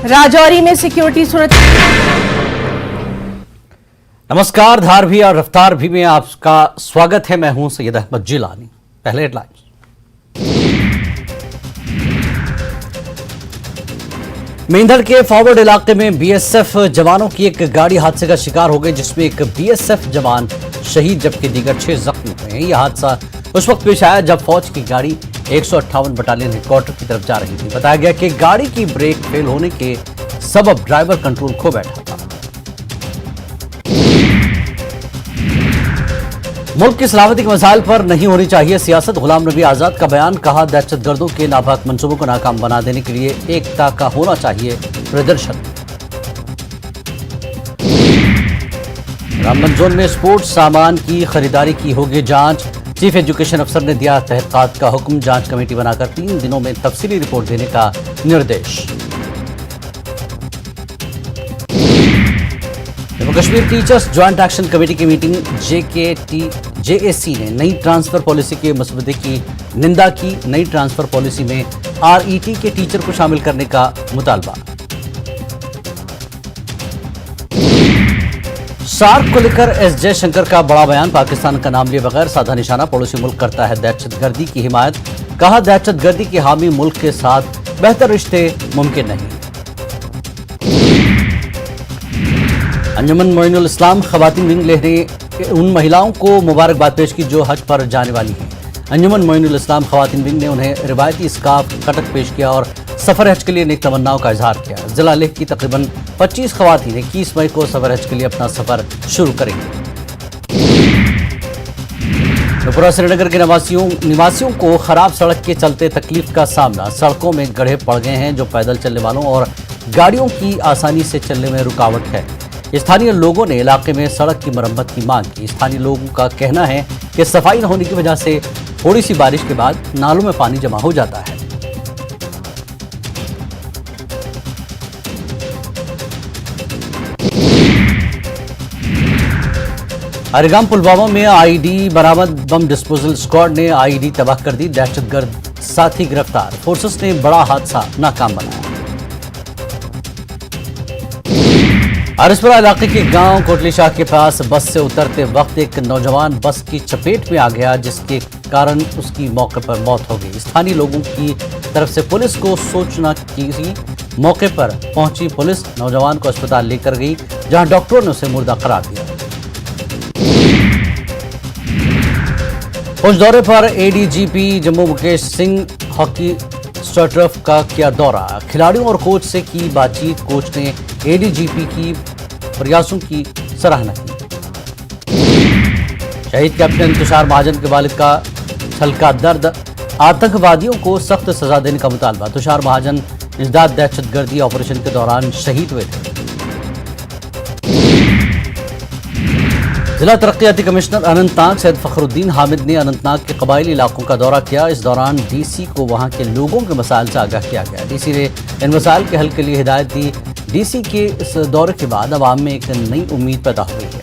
राजौरी में सिक्योरिटी सुरक्षा। नमस्कार, धार भी और रफ्तार भी में आपका स्वागत है। मैं हूं सैयद अहमद जिलानी। पहले हेडलाइंस। मेंढर के फॉरवर्ड इलाके में बीएसएफ जवानों की एक गाड़ी हादसे का शिकार हो गई, जिसमें एक बीएसएफ जवान शहीद जबकि दीगर 6 जख्मी हुए हैं। यह हादसा उस वक्त पेश आया जब फौज की गाड़ी 158 बटालियन हेडक्वार्टर की तरफ जा रही थी। बताया गया कि गाड़ी की ब्रेक फेल होने के सबब ड्राइवर कंट्रोल खो बैठा था। मुल्क की सलामती के मसाइल पर नहीं होनी चाहिए सियासत। गुलाम नबी आजाद का बयान। कहा, दहशतगर्दों के नापाक मंसूबों को नाकाम बना देने के लिए एकता का होना चाहिए प्रदर्शन। रामबन जोन में स्पोर्ट्स सामान की खरीदारी की होगी जांच। चीफ एजुकेशन अफसर ने दिया तहकीकात का हुक्म। जांच कमेटी बनाकर 3 दिनों में तफसीली रिपोर्ट देने का निर्देश। Jammu Kashmir teachers joint action committee की मीटिंग। जेएसी ने नई ट्रांसफर पॉलिसी के मसवदे की निंदा की। नई ट्रांसफर पॉलिसी में आरईटी के टीचर को शामिल करने का मुतालबा। सार्क को लेकर एस जयशंकर का बड़ा बयान। पाकिस्तान का नाम लिए बगैर साधा निशाना पड़ोसी मुल्क करता है दहशतगर्दी की हिमायत। कहा, दहशतगर्दी के हामी मुल्क के साथ बेहतर रिश्ते मुमकिन नहीं। अंजुमन मोइनुल इस्लाम खवातीन विंग ने उन महिलाओं को मुबारकबाद पेश की जो हज पर जाने वाली हैं। अंजुमन मोइनुल इस्लाम खवातीन विंग ने उन्हें रिवायती स्कार्फ कटक पेश किया और सफर हज के लिए नेक तमन्नाओं का इजहार किया। जिला लेह की तकरीबन 25 खवातीन 21 मई को सफर हज के लिए अपना सफर शुरू करेंगी। त्रिपुरा श्रीनगर के निवासियों को खराब सड़क के चलते तकलीफ का सामना। सड़कों में गड्ढे पड़ गए हैं जो पैदल चलने वालों और गाड़ियों की आसानी से चलने में रुकावट है। स्थानीय लोगों ने इलाके में सड़क की मरम्मत की मांग की। स्थानीय लोगों का कहना है कि सफाई न होने की वजह से थोड़ी सी बारिश के बाद नालों में पानी जमा हो जाता है। हरिगाम पुलवामा में आईडी बरामद। बम डिस्पोजल स्क्वाड ने आईडी तबाह कर दी। दहशतगर्द साथी गिरफ्तार। फोर्सेस ने बड़ा हादसा नाकाम बनाया। आरसपुरा इलाके के गांव कोटली शाह के पास बस से उतरते वक्त एक नौजवान बस की चपेट में आ गया, जिसके कारण उसकी मौके पर मौत हो गई। स्थानीय लोगों की तरफ से पुलिस को सूचना की। मौके पर पहुंची पुलिस नौजवान को अस्पताल लेकर गई, जहां डॉक्टरों ने उसे मुर्दा करार दिया। उस दौरे पर ADGP Jammu Mukesh Singh hockey startup का किया दौरा। खिलाड़ियों और कोच से की बातचीत। कोच ने एडीजीपी की प्रयासों की सराहना की। शहीद कैप्टन तुषार महाजन के वालिद का छलका दर्द। आतंकवादियों को सख्त सजा देने का मुतालबा। तुषार महाजन इंसदाद दहशतगर्दी ऑपरेशन के दौरान शहीद हुए थे। जिला तरक्याती कमिश्नर अनंतनाग सैयद फखरुद्दीन हामिद ने अनंतनाग के कबायली इलाकों का दौरा किया। इस दौरान डीसी को वहां के लोगों के मसाइल से आगाह किया गया। डीसी ने इन मसाइल के हल के लिए हिदायत दी। डीसी के इस दौरे के बाद अवाम में एक नई उम्मीद पैदा हो गई है।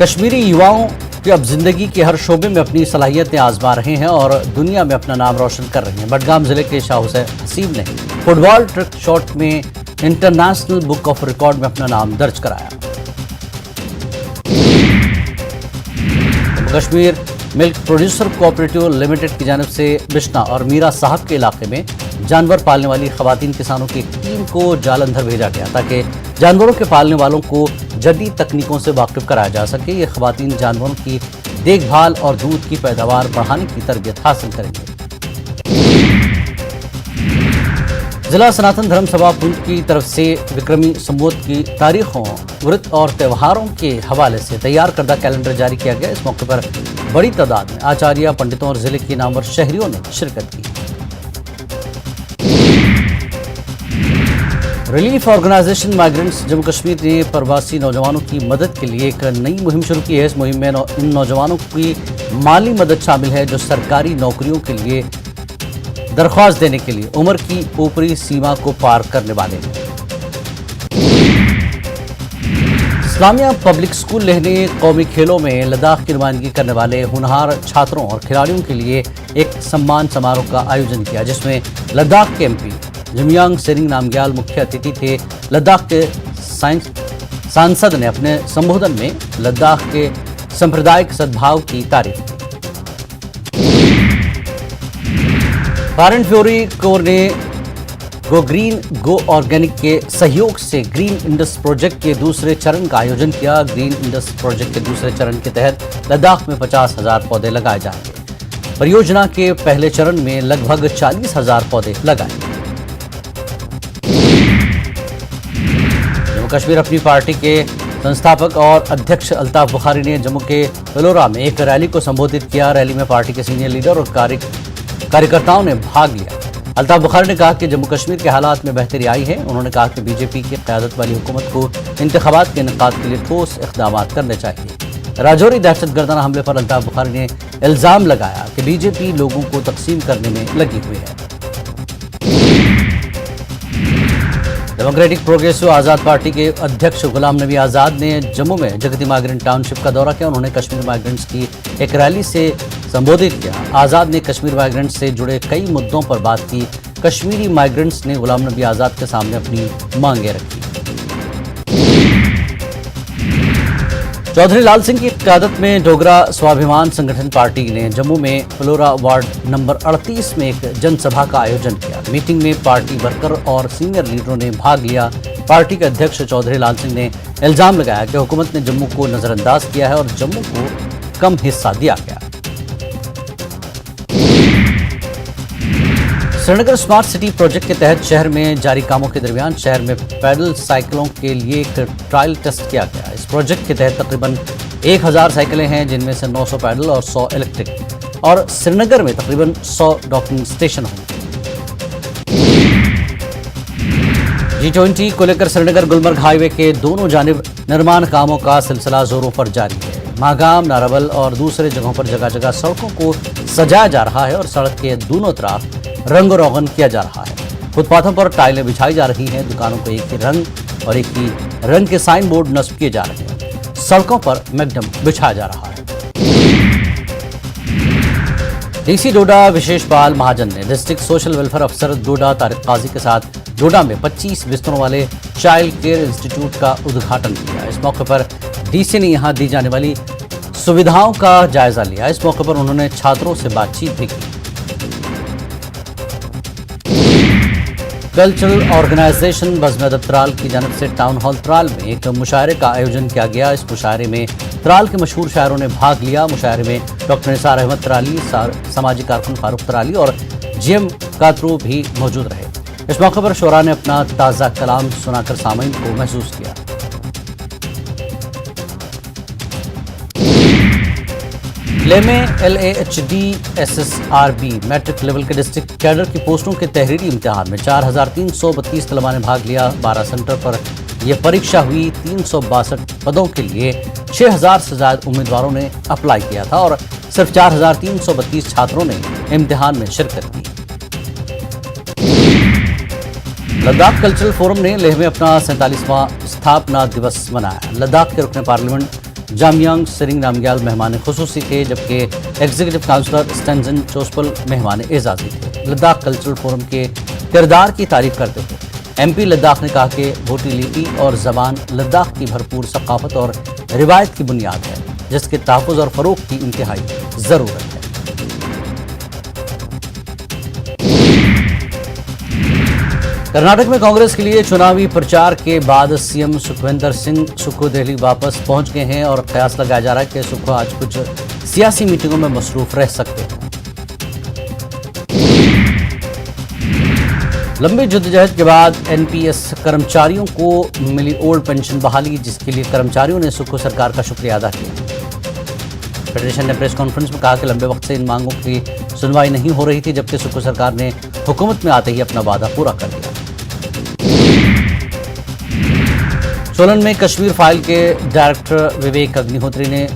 कश्मीरी युवाओं की अब जिंदगी के हर शोबे में अपनी सलाहियतें आजमा रहे हैं और दुनिया में अपना नाम रोशन कर रहे हैं। बडगाम जिले के शाह हुसैन हसीब ने फुटबॉल ट्रिक शॉट में इंटरनेशनल बुक ऑफ रिकॉर्ड में अपना नाम दर्ज कराया। Kashmir milk producer cooperative limited की जानिब से बिश्ना और मीरा साहब के इलाके में जानवर पालने वाली खवातीन किसानों की टीम को जालंधर भेजा गया ताकि जानवरों के पालने वालों को जदीद तकनीकों से वाकिफ कराया जा सके। ये खवातीन जानवरों की देखभाल और दूध की पैदावार बढ़ाने की तरबियत हासिल करेंगे। जिला सनातन धर्म सभा पुंछ की तरफ से विक्रमी संवत की तारीखों, व्रत और त्योहारों के हवाले से तैयार करदा कैलेंडर जारी किया गया। इस मौके पर बड़ी तादाद में आचार्य, पंडितों और जिले के नामवर शहरियों ने शिरकत की। Relief organization migrants Jammu Kashmir ने प्रवासी नौजवानों की मदद के लिए एक नई मुहिम शुरू की है। इस मुहिम में इन नौजवानों की माली मदद शामिल है जो सरकारी नौकरियों के लिए दरख्वास्त देने के लिए उम्र की ऊपरी सीमा को पार करने वाले हैं। इस्लामिया पब्लिक स्कूल लेह ने कौमी खेलों में लद्दाख की नुमाइंदगी करने वाले होनहार छात्रों और खिलाड़ियों के लिए एक सम्मान समारोह का आयोजन किया, जिसमें लद्दाख के एमपी जमयांग सेरिंग नामग्याल मुख्य अतिथि थे। लद्दाख के सांसद ने अपने संबोधन में लद्दाख के सांप्रदायिक सद्भाव की तारीफ की। भारत फ्यूरी कोर ने गो ग्रीन गो ऑर्गेनिक के सहयोग से ग्रीन इंडस प्रोजेक्ट के दूसरे चरण का आयोजन किया। ग्रीन इंडस प्रोजेक्ट के दूसरे चरण के तहत लद्दाख में 50,000 पौधे लगाए जाएंगे। परियोजना के पहले चरण में लगभग 40,000 पौधे लगाए। जम्मू कश्मीर अपनी पार्टी के संस्थापक और अध्यक्ष अल्ताफ बुखारी ने जम्मू के फिलौरा में एक रैली को संबोधित किया। रैली में पार्टी के सीनियर लीडर और कार्यकर्ताओं ने भाग लिया। अल्ताफ बुखारी ने कहा कि जम्मू कश्मीर के हालात में बेहतरी आई है। उन्होंने कहा कि बीजेपी की क़यादत वाली हुकूमत को इंतखाबात के इनेकाद के लिए ठोस इक़दाम करने चाहिए। राजौरी दहशतगर्दाना हमले पर अल्ताफ बुखारी ने इल्ज़ाम लगाया कि बीजेपी लोगों को तकसीम करने में लगी हुई है। डेमोक्रेटिक प्रोग्रेसिव आज़ाद पार्टी के अध्यक्ष गुलाम नबी आज़ाद ने जम्मू में जगती माइग्रेंट टाउनशिप का दौरा किया। उन्होंने कश्मीर माइग्रेंट्स की एक रैली से संबोधित किया। आज़ाद ने कश्मीर माइग्रेंट्स से जुड़े कई मुद्दों पर बात की। कश्मीरी माइग्रेंट्स ने गुलाम नबी आज़ाद के सामने अपनी मांगें रखी। चौधरी लाल सिंह की क़यादत में डोगरा स्वाभिमान संगठन पार्टी ने जम्मू में फिलौरा वार्ड नंबर 38 में एक जनसभा का आयोजन किया। मीटिंग में पार्टी वर्कर और सीनियर लीडरों ने भाग लिया। पार्टी के अध्यक्ष चौधरी लाल सिंह ने इल्ज़ाम लगाया कि हुकूमत ने जम्मू को नज़रअंदाज किया है और जम्मू को कम हिस्सा दिया गया। श्रीनगर स्मार्ट सिटी प्रोजेक्ट के तहत शहर में जारी कामों के दरमियान शहर में पैदल साइकिलों के लिए एक ट्रायल टेस्ट किया गया। इस प्रोजेक्ट के तहत तकरीबन 1000 साइकिलें हैं, जिनमें से 900 पैदल और 100 इलेक्ट्रिक, और श्रीनगर में तकरीबन 100 डॉकिंग स्टेशन होंगे। G20 को लेकर श्रीनगर गुलमर्ग हाईवे के दोनों जानिब निर्माण कामों का सिलसिला जोरों पर जारी है। मागाम, नारावल और दूसरे जगहों पर जगह जगह सड़कों को सजाया जा रहा है और सड़क के दोनों तरफ रंग रोगन किया जा रहा है। फुटपाथों पर टाइलें बिछाई जा रही हैं। दुकानों को एक ही रंग और एक ही रंग के साइन बोर्ड नस्ब किए जा रहे हैं। सड़कों पर मैगडम बिछाया जा रहा है। डीसी डोडा विशेषपाल महाजन ने डिस्ट्रिक्ट सोशल वेलफेयर अफसर डोडा तारिक काजी के साथ डोडा में 25 बिस्तरों वाले चाइल्ड केयर इंस्टीट्यूट का उद्घाटन किया। इस मौके पर डीसी ने यहां दी जाने वाली सुविधाओं का जायजा लिया। इस मौके पर उन्होंने छात्रों से बातचीत भी की। कल्चरल ऑर्गेनाइजेशन बज़्म अदब त्राल की जानिब से टाउन हॉल त्राल में एक मुशायरे का आयोजन किया गया। इस मुशायरे में त्राल के मशहूर शायरों ने भाग लिया। मुशायरे में डॉक्टर निसार अहमद त्राली, समाजी कारकुन फारूक त्राली और GM कातरू भी मौजूद रहे। इस मौके पर शोरा ने अपना ताज़ा कलाम सुनाकर सामीन को महसूस किया। लेह में LAHD SSRB मैट्रिक लेवल के डिस्ट्रिक्ट कैडर की पोस्टों के तहरीरी इम्तिहान में 4332 तलबा ने भाग लिया। 12 सेंटर पर यह परीक्षा हुई। 362 पदों के लिए 6000 से ज्यादा उम्मीदवारों ने अप्लाई किया था और सिर्फ 4332 छात्रों ने इम्तिहान में शिरकत की। लद्दाख कल्चरल फोरम ने लेह में अपना 47वां स्थापना दिवस मनाया। लद्दाख के रुकन पार्लियामेंट जमयांग सेरिंग नामग्याल मेहमान खुसूसी थे, जबकि एग्जीक्यूटिव काउंसलर स्टेंजन चोस्पल मेहमान एजाजी थे। लद्दाख कल्चरल फोरम के किरदार की तारीफ करते हुए MP लद्दाख ने कहा कि भोटी लिपि और ज़बान लद्दाख की भरपूर सकाफत और रिवायत की बुनियाद है, जिसके तहफ़्फ़ुज़ और फ़रोग़ की इंतहाई ज़रूरत है। कर्नाटक में कांग्रेस के लिए चुनावी प्रचार के बाद CM सुखविंदर सिंह सुक्खू दिल्ली वापस पहुंच गए हैं और कयास लगाया जा रहा है कि सुक्खू आज कुछ सियासी मीटिंगों में मसरूफ रह सकते हैं। लंबी जद्दोजहद के बाद NPS कर्मचारियों को मिली ओल्ड पेंशन बहाली, जिसके लिए कर्मचारियों ने सुक्खू सरकार का शुक्रिया अदा किया। फेडरेशन ने प्रेस कॉन्फ्रेंस में कहा कि लंबे वक्त से इन मांगों की सुनवाई नहीं हो रही थी, जबकि सुक्खू सरकार ने हुकूमत में आते ही अपना वादा पूरा कर दिया। सोलन में कश्मीर फाइल के डायरेक्टर विवेक अग्निहोत्री ने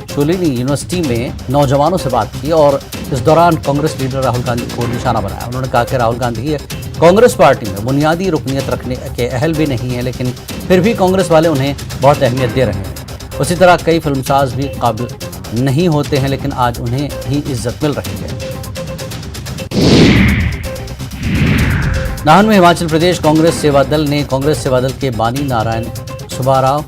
शोलिनी यूनिवर्सिटी में नौजवानों से बात की और इस दौरान कांग्रेस लीडर राहुल गांधी को निशाना बनाया। उन्होंने कहा कि राहुल गांधी कांग्रेस पार्टी में बुनियादी रुकनीत रखने के अहल भी नहीं है, लेकिन फिर भी कांग्रेस वाले उन्हें बहुत अहमियत दे रहे हैं। उसी तरह कई फिल्मसाज भी काबिल नहीं होते हैं, लेकिन आज उन्हें ही इज्जत मिल रही है। नाहन में हिमाचल प्रदेश कांग्रेस सेवा दल ने कांग्रेस सेवा दल के बानी नारायण सुब्बाराव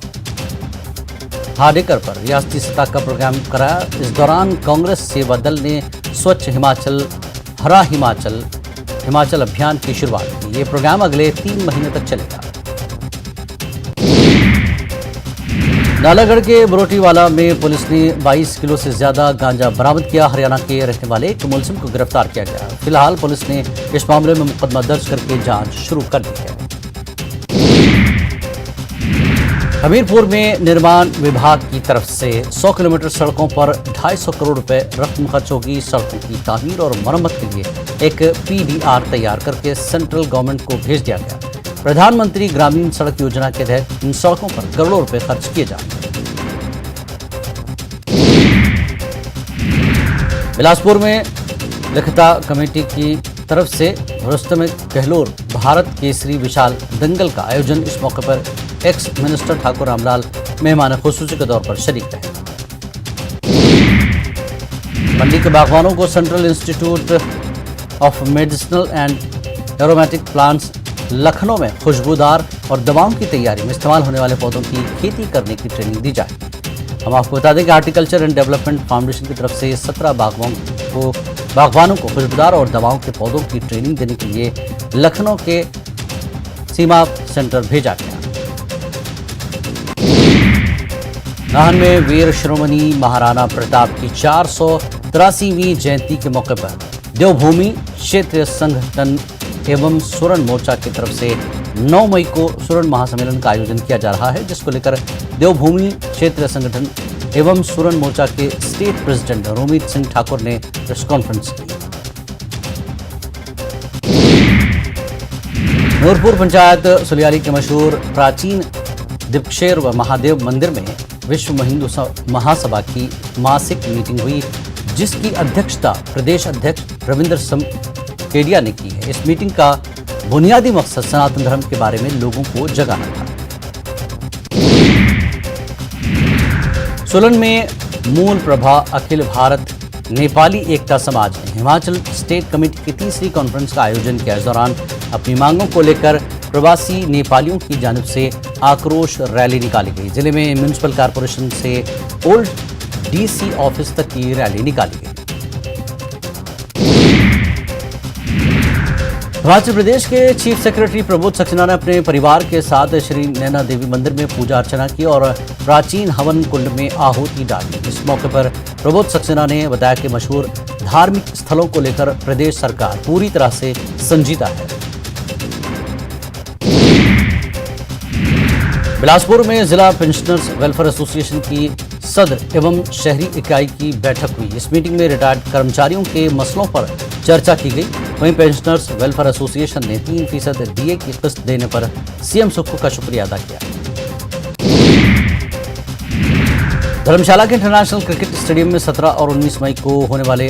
हाडेकर पर रियासती सतह का प्रोग्राम कराया। इस दौरान कांग्रेस सेवा दल ने स्वच्छ हिमाचल हरा हिमाचल अभियान की शुरुआत की। ये प्रोग्राम अगले 3 महीने तक चलेगा। नालागढ़ के बरोटीवाला में पुलिस ने 22 किलो से ज्यादा गांजा बरामद किया। हरियाणा के रहने वाले एक मुलजिम को गिरफ्तार किया गया। फिलहाल पुलिस ने इस मामले में मुकदमा दर्ज करके जांच शुरू कर दी है। हमीरपुर में निर्माण विभाग की तरफ से 100 किलोमीटर सड़कों पर 250 करोड़ रुपए रकम खर्च होगी। सड़कों की तामीर और मरम्मत के लिए एक PDR तैयार करके सेंट्रल गवर्नमेंट को भेज दिया गया। प्रधानमंत्री ग्रामीण सड़क योजना के तहत इन सड़कों पर करोड़ों रुपए खर्च किए जाएंगे। बिलासपुर में लिखता कमेटी की तरफ से रुस्तम गहलोत भारत केसरी विशाल दंगल का आयोजन। इस मौके पर एक्स मिनिस्टर ठाकुर रामलाल मेहमान खुसूसी के तौर पर शरीक रहे। मंडी के बागवानों को central institute of medicinal and aromatic plants Lucknow में खुशबूदार और दवाओं की तैयारी में इस्तेमाल होने वाले पौधों की खेती करने की ट्रेनिंग दी जाएगी। हम आपको बता दें कि हार्टिकल्चर एंड डेवलपमेंट फाउंडेशन की तरफ से 17 बागवानों को खुशबूदार और दवाओं के पौधों की ट्रेनिंग देने के लिए लखनऊ के सीमा सेंटर भेजा गया। नाहन में वीर शिरोमणि महाराणा प्रताप की 483वीं जयंती के मौके पर देवभूमि क्षेत्रीय संगठन एवं सुरन मोर्चा की तरफ से 9 मई को सुरन महासम्मेलन का आयोजन किया जा रहा है, जिसको लेकर देवभूमि क्षेत्रीय संगठन एवं सुरन मोर्चा के स्टेट प्रेसिडेंट रोमित सिंह ठाकुर ने प्रेस कॉन्फ्रेंस की। नूरपुर पंचायत सुलियाली के मशहूर प्राचीन दीपक्षेर व महादेव मंदिर में विश्व हिंदू महासभा की मासिक मीटिंग हुई, जिसकी अध्यक्षता प्रदेश अध्यक्ष रविंद्र केडिया ने की है। इस मीटिंग का बुनियादी मकसद सनातन धर्म के बारे में लोगों को जगाना था। सोलन में मूल प्रभा अखिल भारत नेपाली एकता समाज ने हिमाचल स्टेट कमेटी की तीसरी कॉन्फ्रेंस का आयोजन किया। इस दौरान अपनी मांगों को लेकर प्रवासी नेपालियों की जानिब से आक्रोश रैली निकाली गई। जिले में म्युनिसिपल कॉर्पोरेशन से ओल्ड DC ऑफिस तक की रैली निकाली गई। हिमाचल प्रदेश के चीफ सेक्रेटरी प्रबोध सक्सेना ने अपने परिवार के साथ श्री नैना देवी मंदिर में पूजा अर्चना की और प्राचीन हवन कुंड में आहुति डाली। इस मौके पर प्रबोध सक्सेना ने बताया कि मशहूर धार्मिक स्थलों को लेकर प्रदेश सरकार पूरी तरह से संजीदा है। बिलासपुर में जिला पेंशनर्स वेलफेयर एसोसिएशन की सदर एवं शहरी इकाई की बैठक हुई। इस मीटिंग में रिटायर्ड कर्मचारियों के मसलों पर चर्चा की गई। वहीं पेंशनर्स वेलफेयर एसोसिएशन ने 3% DA की किस्त देने पर CM सुक्खू का शुक्रिया अदा किया। धर्मशाला के इंटरनेशनल क्रिकेट स्टेडियम में 17 और 19 मई को होने वाले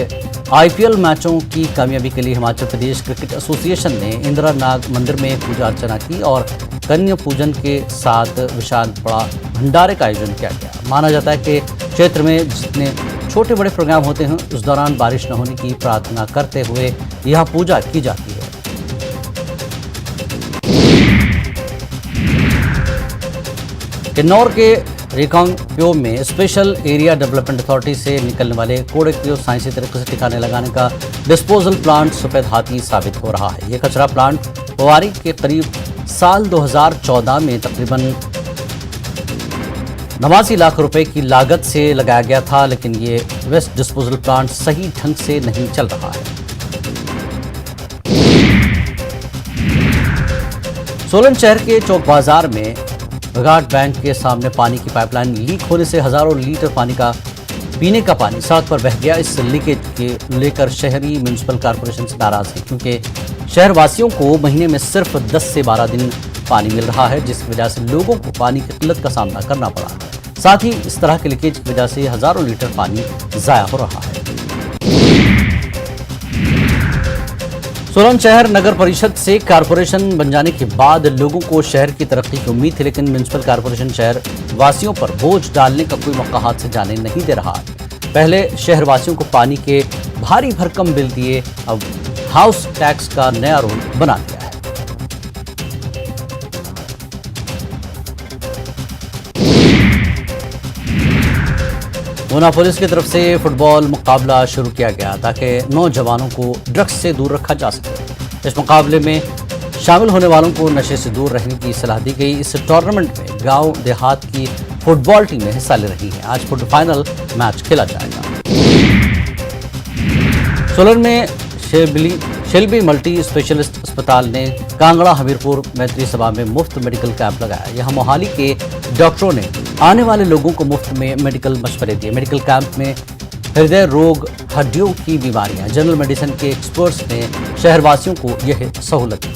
IPL मैचों की कामयाबी के लिए हिमाचल प्रदेश क्रिकेट एसोसिएशन ने इंदिरा नाग मंदिर में पूजा अर्चना की और कन्या पूजन के साथ विशाल बड़ा भंडारे का आयोजन किया गया। माना जाता है कि क्षेत्र में जितने छोटे बड़े प्रोग्राम होते हैं उस दौरान बारिश न होने की प्रार्थना करते हुए यह पूजा की जाती है। किन्नौर के रिकांगपिओ में स्पेशल एरिया डेवलपमेंट अथॉरिटी से निकलने वाले कूड़े को साइंसी तरीके से ठिकाने लगाने का डिस्पोजल प्लांट सफेद हाथी साबित हो रहा है। यह कचरा प्लांट पवारी के करीब साल 2014 में तकरीबन 89 लाख रुपए की लागत से लगाया गया था, लेकिन ये वेस्ट डिस्पोजल प्लांट सही ढंग से नहीं चल रहा है। सोलन शहर के चौक बाजार में घाट बैंक के सामने पानी की पाइपलाइन लीक होने से हजारों लीटर पानी का पीने का पानी सड़क पर बह गया। इस लीकेज के लेकर शहरी म्युनिसिपल कॉर्पोरेशन से नाराज है, क्योंकि शहर वासियों को महीने में सिर्फ 10 से 12 दिन पानी मिल रहा है, जिसकी वजह से लोगों को पानी की किल्लत का सामना करना पड़ा। साथ ही इस तरह के लीकेज की वजह से हजारों लीटर पानी जाया हो रहा है। सोलन शहर नगर परिषद से कारपोरेशन बन जाने के बाद लोगों को शहर की तरक्की की उम्मीद थी, लेकिन म्युनिसिपल कारपोरेशन शहर वासियों पर बोझ डालने का कोई मौका हाथ से जाने नहीं दे रहा। पहले शहर वासियों को पानी के भारी भरकम बिल दिए, अब हाउस टैक्स का नया रूल बना दिया है। ऊना पुलिस की तरफ से फुटबॉल मुकाबला शुरू किया गया ताकि नौजवानों को ड्रग्स से दूर रखा जा सके। इस मुकाबले में शामिल होने वालों को नशे से दूर रहने की सलाह दी गई। इस टूर्नामेंट में गांव देहात की फुटबॉल टीमें हिस्सा ले रही हैं। आज फाइनल मैच खेला जाएगा। सोलन में शेल्बी मल्टी स्पेशलिस्ट अस्पताल ने कांगड़ा हमीरपुर मैत्री सभा में मुफ्त मेडिकल कैंप लगाया। यहां मोहाली के डॉक्टरों ने आने वाले लोगों को मुफ्त में मेडिकल मशवरे दिए। मेडिकल कैंप में हृदय रोग, हड्डियों की बीमारियां, जनरल मेडिसिन के एक्सपर्ट्स ने शहरवासियों को यह सहूलत दी।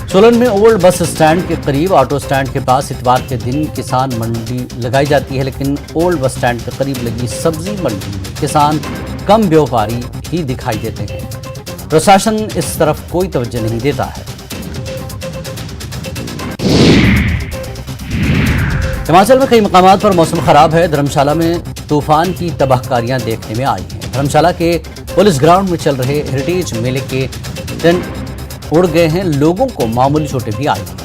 सोलन में ओल्ड बस स्टैंड के करीब ऑटो स्टैंड के पास इतवार के दिन किसान मंडी लगाई जाती है, लेकिन ओल्ड बस स्टैंड के करीब लगी सब्जी मंडी में किसान कम व्यापारी ही दिखाई देते हैं। प्रशासन इस तरफ कोई तवज्जो नहीं देता है। हिमाचल में कई मकामात पर मौसम खराब है। धर्मशाला में तूफान की तबाहकारियां देखने में आई हैं। धर्मशाला के पुलिस ग्राउंड में चल रहे हेरिटेज मेले के टेंट उड़ गए हैं। लोगों को मामूली चोटें भी आई हैं।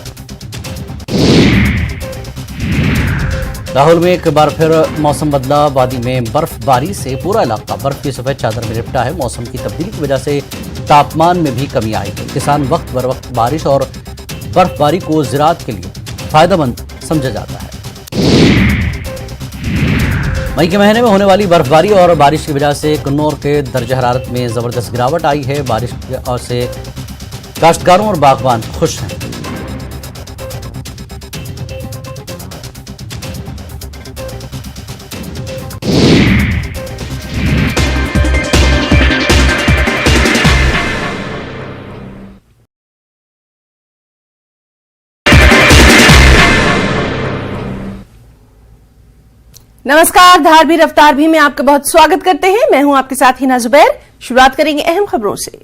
लाहौल में एक बार फिर मौसम बदला। वादी में बर्फबारी से पूरा इलाका बर्फ की सफेद चादर में लिपटा है। मौसम की तब्दीली की वजह से तापमान में भी कमी आई है। किसान वक्त बर वक्त बारिश और बर्फबारी को ज़राअत के लिए फायदेमंद समझा जाता है। मई के महीने में होने वाली बर्फबारी और बारिश की वजह से कन्नौर के दर्जा हरारत में जबरदस्त गिरावट आई है। बारिश से काश्तकारों और बागवान खुश हैं। नमस्कार, धारवी रफ्तार भी में आपका बहुत स्वागत करते हैं। मैं हूं आपके साथ हिना जुबैर। शुरुआत करेंगे अहम खबरों से।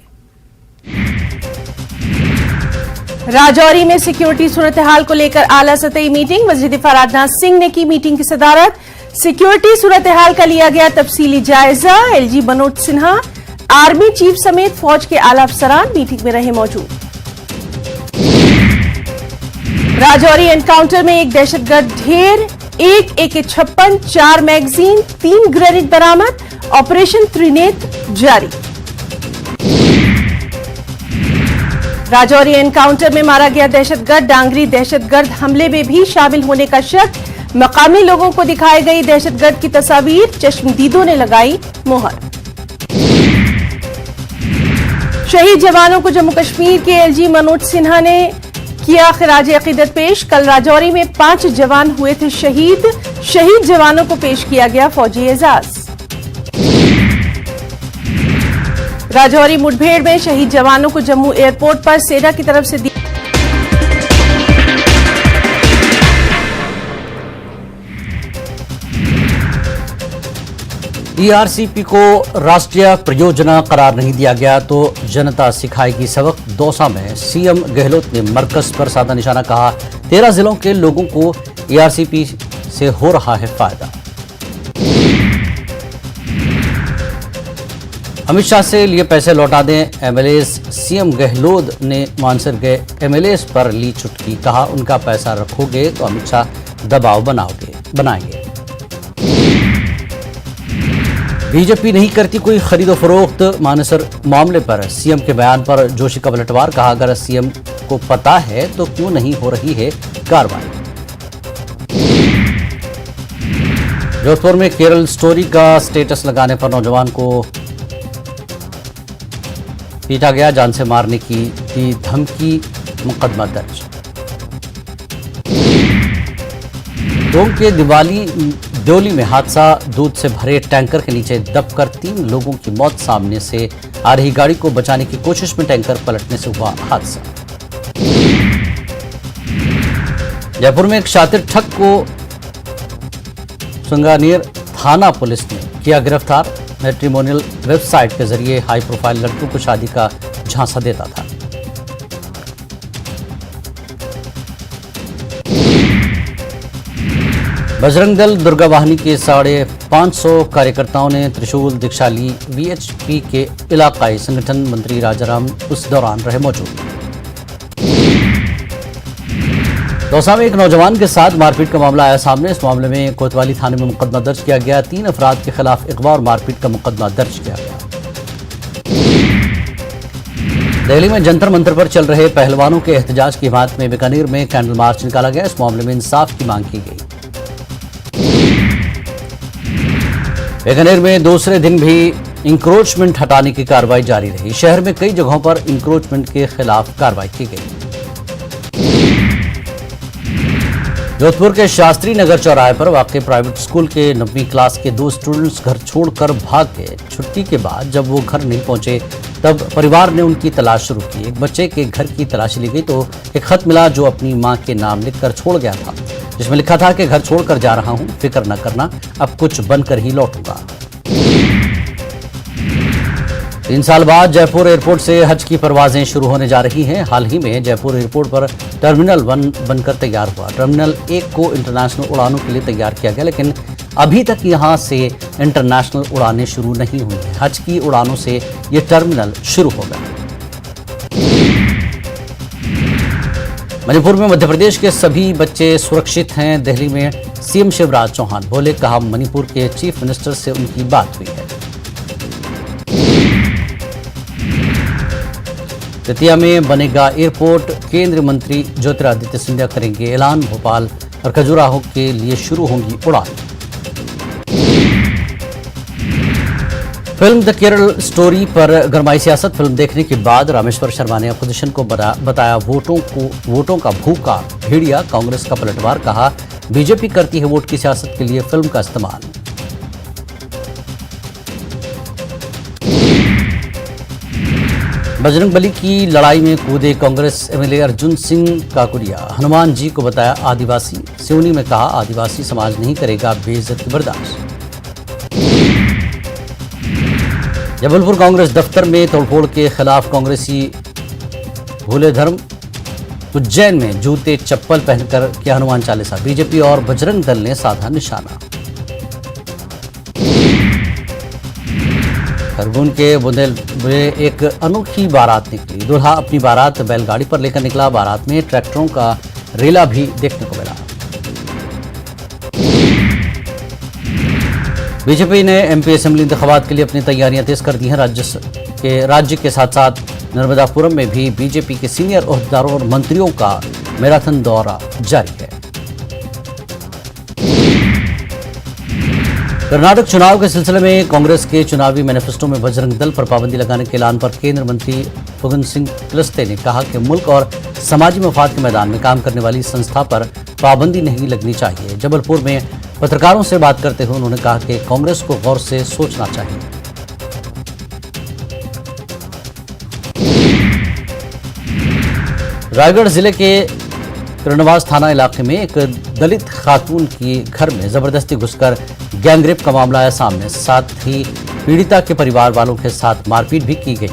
राजौरी में सिक्योरिटी सूरत हाल को लेकर आला सतही मीटिंग। वजीर दिफा राजनाथ सिंह ने की मीटिंग की सदारत। सिक्योरिटी सूरत हाल का लिया गया तफसीली जायजा। LG Manoj Sinha, army chief समेत फौज के आला अफसरान मीटिंग में रहे मौजूद। राजौरी एनकाउंटर में एक दहशतगर्द ढेर, एक AK-56, 4 मैगजीन, 3 ग्रेनेड बरामद। ऑपरेशन त्रिनेत्र जारी। राजौरी एनकाउंटर में मारा गया दहशतगर्द डांगरी दहशतगर्द हमले में भी शामिल होने का शक। मकामी लोगों को दिखाई गई दहशतगर्द की तस्वीर, चश्मदीदों ने लगाई मोहर। शहीद जवानों को जम्मू कश्मीर के एलजी मनोज सिन्हा ने किया खिराज अकीदत पेश। कल राजौरी में 5 जवान हुए थे शहीद। शहीद जवानों को पेश किया गया फौजी एजाज। राजौरी मुठभेड़ में शहीद जवानों को जम्मू एयरपोर्ट पर सेना की तरफ से ईआरसीपी को राष्ट्रीय परियोजना करार नहीं दिया गया तो जनता सिखाएगी सबक। दौसा में सीएम गहलोत ने मरकज पर साधा निशाना कहा। 13 जिलों के लोगों को ईआरसीपी से हो रहा है फायदा। अमित शाह से लिए पैसे लौटा दें एमएलए। सीएम गहलोत ने मानसर गए एमएलए पर ली चुटकी। कहा उनका पैसा रखोगे तो अमित शाह दबाव बनाएंगे। बीजेपी नहीं करती कोई खरीदो फरोख्त। मानसर मामले पर सीएम के बयान पर जोशी का पलटवार। कहा अगर सीएम को पता है तो क्यों नहीं हो रही है कार्रवाई। जोधपुर में केरल स्टोरी का स्टेटस लगाने पर नौजवान को पीटा गया। जान से मारने की दी धमकी, मुकदमा दर्ज। टोंक के दियोली में हादसा। दूध से भरे टैंकर के नीचे दबकर 3 लोगों की मौत। सामने से आ रही गाड़ी को बचाने की कोशिश में टैंकर पलटने से हुआ हादसा। जयपुर में एक शातिर ठग को संगानेर थाना पुलिस ने किया गिरफ्तार। मैट्रिमोनियल वेबसाइट के जरिए हाई प्रोफाइल लड़कियों को शादी का झांसा देता था। बजरंग दल दुर्गा वाहिनी के 550 कार्यकर्ताओं ने त्रिशूल दीक्षा ली। वीएचपी के इलाकाई संगठन मंत्री राजाराम उस दौरान रहे मौजूद। दौसा में एक नौजवान के साथ मारपीट का मामला आया सामने। इस मामले में कोतवाली थाने में मुकदमा दर्ज किया गया। 3 अफराद के खिलाफ अगवा और मारपीट का मुकदमा दर्ज किया गया। दिल्ली में जंतर मंतर पर चल रहे पहलवानों के एहतजाज की हिमायत में बीकानेर में कैंडल मार्च निकाला गया। इस मामले में इंसाफ की मांग की गई। बीकानेर में दूसरे दिन भी इंक्रोचमेंट हटाने की कार्रवाई जारी रही। शहर में कई जगहों पर इंक्रोचमेंट के खिलाफ कार्रवाई की गई। जोधपुर के शास्त्री नगर चौराहे पर वाक़ प्राइवेट स्कूल के 9वीं क्लास के 2 स्टूडेंट्स घर छोड़कर भाग गए। छुट्टी के बाद जब वो घर नहीं पहुंचे तब परिवार ने उनकी तलाश शुरू की। एक बच्चे के घर की तलाशी ली गई तो एक खत मिला जो अपनी मां के नाम लिखकर छोड़ गया था, जिसमें लिखा था कि घर छोड़कर जा रहा हूं, फिक्र न करना, अब कुछ बनकर ही लौटूंगा। 3 साल बाद जयपुर एयरपोर्ट से हज की परवाजें शुरू होने जा रही हैं। हाल ही में जयपुर एयरपोर्ट पर टर्मिनल 1 बनकर तैयार हुआ। टर्मिनल 1 को इंटरनेशनल उड़ानों के लिए तैयार किया गया, लेकिन अभी तक यहां से इंटरनेशनल उड़ानें शुरू नहीं हुई हैं। हज की उड़ानों से ये टर्मिनल शुरू होगा। मणिपुर में मध्य प्रदेश के सभी बच्चे सुरक्षित हैं। दिल्ली में सीएम शिवराज चौहान बोले, कहा मणिपुर के चीफ मिनिस्टर से उनकी बात हुई है। दतिया में बनेगा एयरपोर्ट, केंद्रीय मंत्री ज्योतिरादित्य सिंधिया करेंगे ऐलान। भोपाल और खजुराहो के लिए शुरू होंगी उड़ान। फिल्म द केरल स्टोरी पर गरमाई सियासत। फिल्म देखने के बाद रामेश्वर शर्मा ने अपोजिशन को बताया वोटों का भूखा भेड़िया। कांग्रेस का पलटवार, कहा बीजेपी करती है वोट की सियासत के लिए फिल्म का इस्तेमाल। बजरंगबली की लड़ाई में कूदे कांग्रेस एमएलए अर्जुन सिंह काकुरिया। हनुमान जी को बताया आदिवासी। सिवनी में कहा आदिवासी समाज नहीं करेगा बेइज्जती बर्दाश्त। जबलपुर कांग्रेस दफ्तर में तोड़फोड़ के खिलाफ कांग्रेसी भूले धर्म। उज्जैन में जूते चप्पल पहनकर किया हनुमान चालीसा। बीजेपी और बजरंग दल ने साधा निशाना। खरगोन के बुंदेल में एक अनोखी बारात निकली। दूल्हा अपनी बारात बैलगाड़ी पर लेकर निकला। बारात में ट्रैक्टरों का रेला भी देखने को मिला। बीजेपी ने एमपी असेंबली इंतखाबात के लिए अपनी तैयारियां तेज कर दी हैं। राज्य के साथ साथ नर्मदापुरम में भी बीजेपी के सीनियर ओहदेदारों और मंत्रियों का मैराथन दौरा जारी है। कर्नाटक चुनाव के सिलसिले में कांग्रेस के चुनावी मैनिफेस्टो में बजरंग दल पर पाबंदी लगाने के ऐलान पर केंद्रीय मंत्री फग्गन सिंह कुलस्ते ने कहा कि मुल्क और समाजी मफाद के मैदान में काम करने वाली संस्था पर पाबंदी नहीं लगनी चाहिए। जबलपुर में पत्रकारों से बात करते हुए उन्होंने कहा कि कांग्रेस को गौर से सोचना चाहिए। रायगढ़ जिले के किरणवास थाना इलाके में एक दलित खातून की घर में जबरदस्ती घुसकर गैंगरेप का मामला आया सामने। साथ ही पीड़िता के परिवार वालों के साथ मारपीट भी की गई।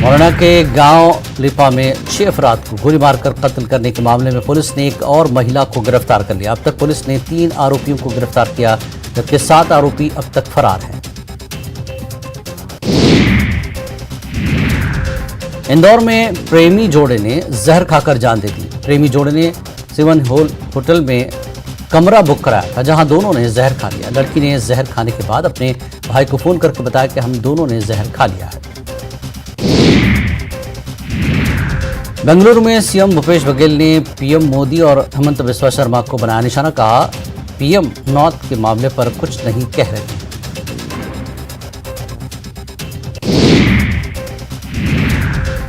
मोरना के गांव लिपा में 6 अफराद को गोली मारकर कत्ल करने के मामले में पुलिस ने एक और महिला को गिरफ्तार कर लिया। अब तक पुलिस ने 3 आरोपियों को गिरफ्तार किया, जबकि 7 आरोपी अब तक फरार हैं। इंदौर में प्रेमी जोड़े ने जहर खाकर जान दे दी। प्रेमी जोड़े ने सिवन होटल में कमरा बुक कराया था, जहां दोनों ने जहर खा लिया। लड़की ने जहर खाने के बाद अपने भाई को फोन करके बताया कि हम दोनों ने जहर खा लिया है। बेंगलुरु में सीएम भूपेश बघेल ने पीएम मोदी और हेमंत बिस्वा शर्मा को बनाया निशाना। कहा पीएम नॉर्थ के मामले पर कुछ नहीं कह रहे हैं।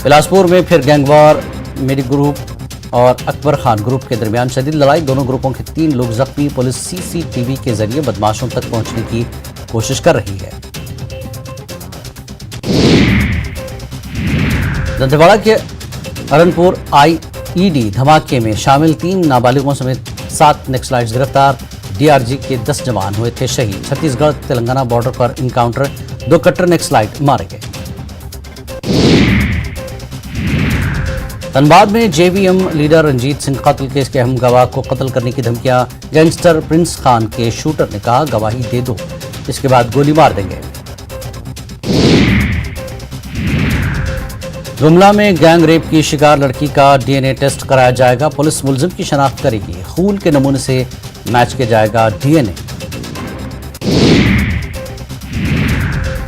बिलासपुर में फिर गैंगवार। मेरी ग्रुप और अकबर खान ग्रुप के दरमियान शदीद लड़ाई। दोनों ग्रुपों के 3 लोग जख्मी। पुलिस सीसीटीवी के जरिए बदमाशों तक पहुंचने की कोशिश कर रही है। दंतेवाड़ा के अरनपुर आईईडी धमाके में शामिल 3 नाबालिगों समेत 7 नक्सलाइट्स गिरफ्तार। डीआरजी के 10 जवान हुए थे शहीद। छत्तीसगढ़ तेलंगाना बॉर्डर पर इनकाउंटर। 2 कट्टर नक्सलाइट मारे गए। धनबाद में जेवीएम लीडर रंजीत सिंह कत्ल केस के अहम गवाह को कत्ल करने की धमकियां। गैंगस्टर प्रिंस खान के शूटर ने कहा गवाही दे दो, इसके बाद गोली मार देंगे। गुमला में गैंग रेप की शिकार लड़की का डीएनए टेस्ट कराया जाएगा। पुलिस मुलजिम की शनाख्त करेगी। खून के नमूने से मैच किया जाएगा डीएनए।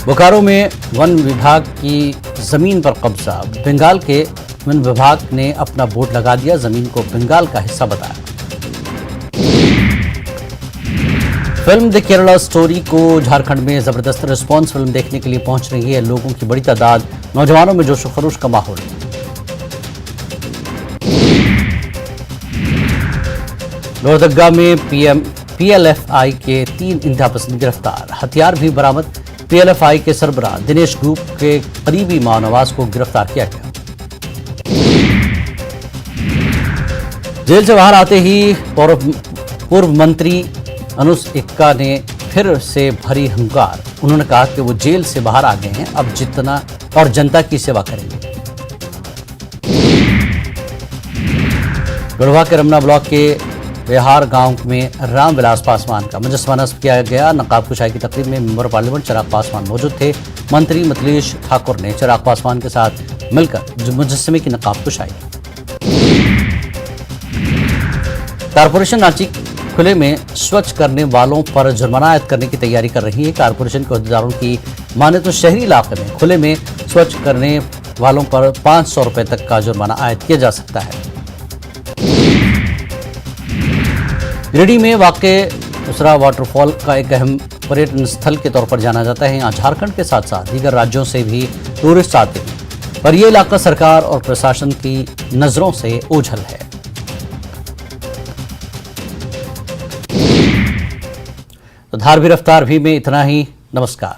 बोकारो में वन विभाग की जमीन पर कब्जा। बंगाल के वन विभाग ने अपना बोर्ड लगा दिया। जमीन को बंगाल का हिस्सा बताया। फिल्म द केरला स्टोरी को झारखंड में जबरदस्त रिस्पांस। फिल्म देखने के लिए पहुंच रही है लोगों की बड़ी तादाद। नौजवानों में जोश खरोश का माहौल। लोहरदगा में पीएलएफआई के 3 इंतहापसंद गिरफ्तार। हथियार भी बरामद। पीएलएफआई के सरबराह दिनेश ग्रुप के करीबी माओ नवाज को गिरफ्तार किया गया। जेल से बाहर आते ही पूर्व मंत्री अनुज एक्का ने फिर से भरी हुंकार। उन्होंने कहा कि वो जेल से बाहर आ गए हैं, अब जितना और जनता की सेवा करेंगे। गढ़वा के रमना ब्लॉक के बिहार गांव में रामविलास पासवान का मुजस्समा नस्ब किया गया। नकाब कुशाई की तकरीब में मेंबर पार्लियामेंट चिराग पासवान मौजूद थे। मंत्री मिथिलेश ठाकुर ने चिराग पासवान के साथ मिलकर मुजस्समे की नकाब कुशाई। कारपोरेशन रांची खुले में स्वच्छ करने वालों पर जुर्माना आयद करने की तैयारी कर रही है। कारपोरेशन के अहदेदारों की माने तो शहरी इलाके में खुले में स्वच्छ करने वालों पर 500 रुपए तक का जुर्माना आयद किया जा सकता है। गिरिडीह में वाक़ उसरा वाटरफॉल का एक अहम पर्यटन स्थल के तौर पर जाना जाता है। यहाँ झारखंड के साथ साथ दीगर राज्यों से भी टूरिस्ट आते हैं, पर यह इलाका सरकार और प्रशासन की नजरों से ओझल है। तो धार भी रफ्तार भी में इतना ही। नमस्कार।